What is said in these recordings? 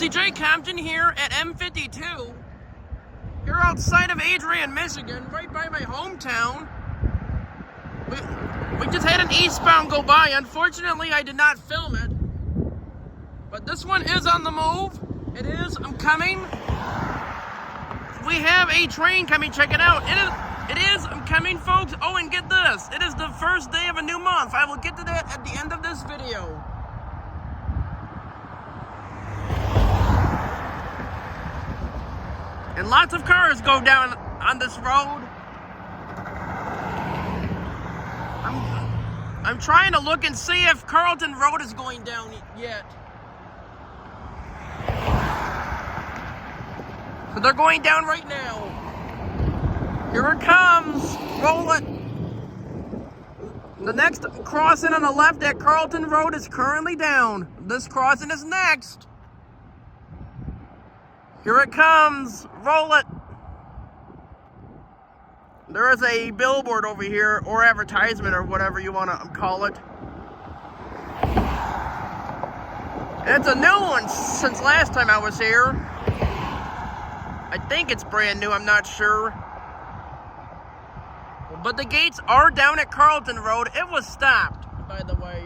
CJ Compton here at M52. Here outside of Adrian, Michigan, right by my hometown. We just had an eastbound go by. Unfortunately, I did not film it. But this one is on the move. It is. I'm coming. We have a train coming. Check it out. It is. I'm coming, folks. Oh, and get this. It is the first day of a new month. I will get to that at the end of this video. And lots of cars go down on this road. I'm trying to look and see if Carlton Road is going down yet. So they're going down right now. Here it comes. Roll it. The next crossing on the left at Carlton Road is currently down. This crossing is next. Here it comes. Roll it. There is a billboard over here, or advertisement, or whatever you want to call it. And it's a new one since last time I was here. I think it's brand new, I'm not sure. But the gates are down at Carlton Road. It was stopped, by the way.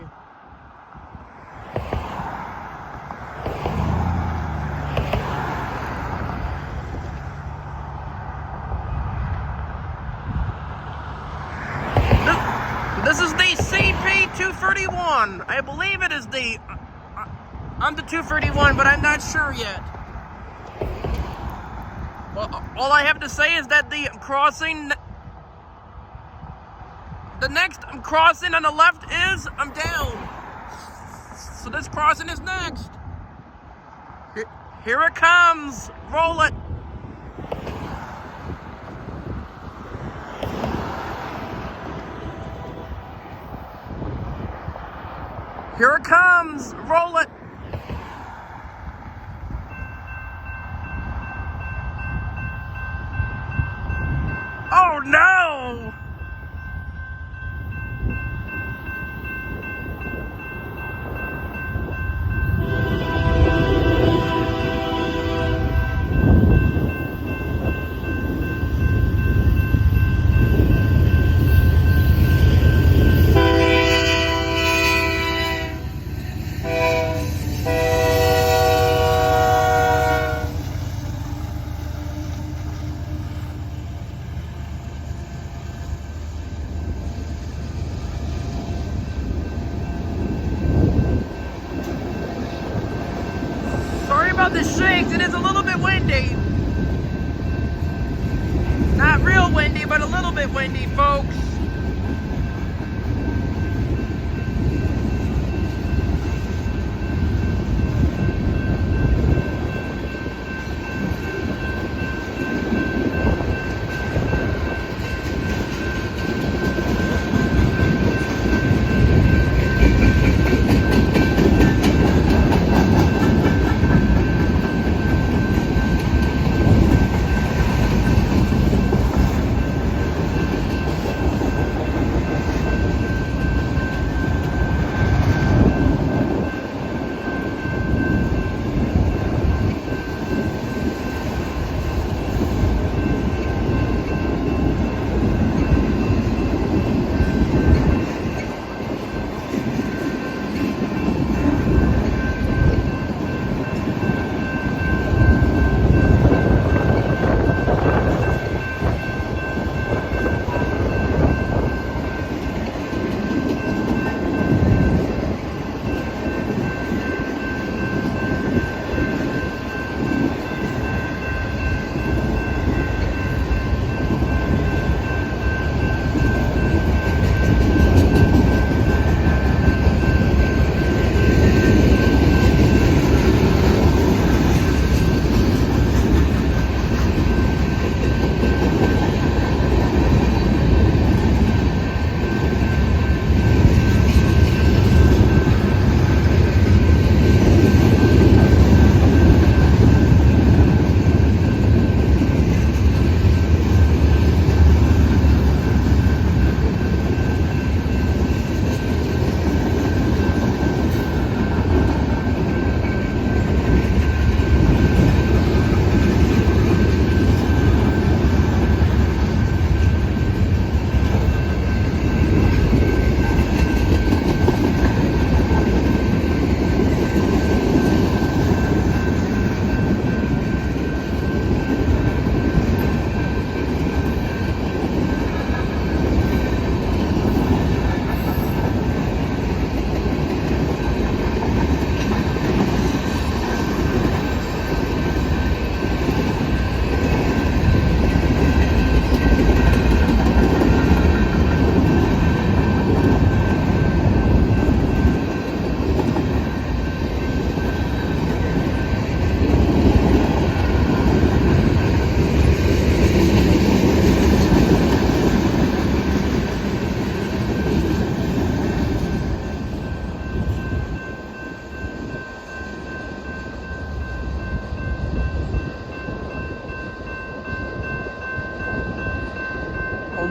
This is the CP 231. I believe it is the... I'm the 231, but I'm not sure yet. Well, all I have to say is that the crossing... The next crossing on the left is... I'm down. So this crossing is next. Here it comes. Roll it. Here it comes. Roll it. Oh no! About the shakes, it is a little bit windy. Not real windy, but a little bit windy, folks.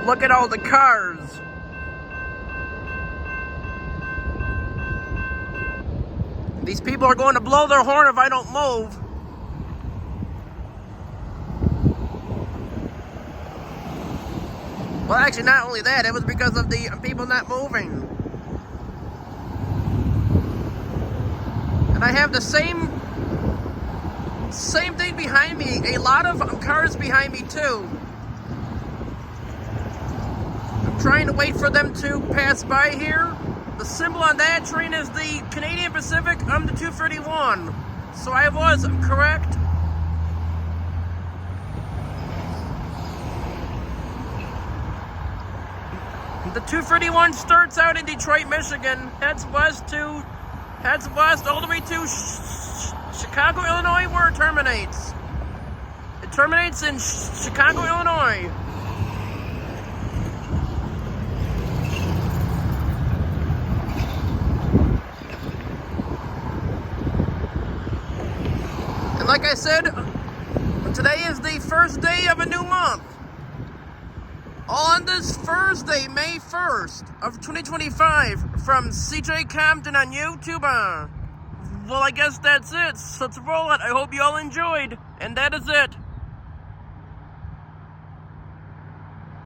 Look at all the cars. These people are going to blow their horn if I don't move. Well, actually, not only that, it was because of the people not moving. And I have the same thing behind me. A lot of cars behind me, too. I'm trying to wait for them to pass by here. The symbol on that train is the Canadian Pacific. I'm the 231. So I was correct. The 231 starts out in Detroit, Michigan, heads west all the way to Chicago, Illinois, where it terminates. It terminates in Chicago, Illinois. And like I said, today is the first day of a new month. On this Thursday, May 1st of 2025, from CJ Compton on YouTube. Well, I guess that's it. So let's roll it. I hope you all enjoyed. And that is it.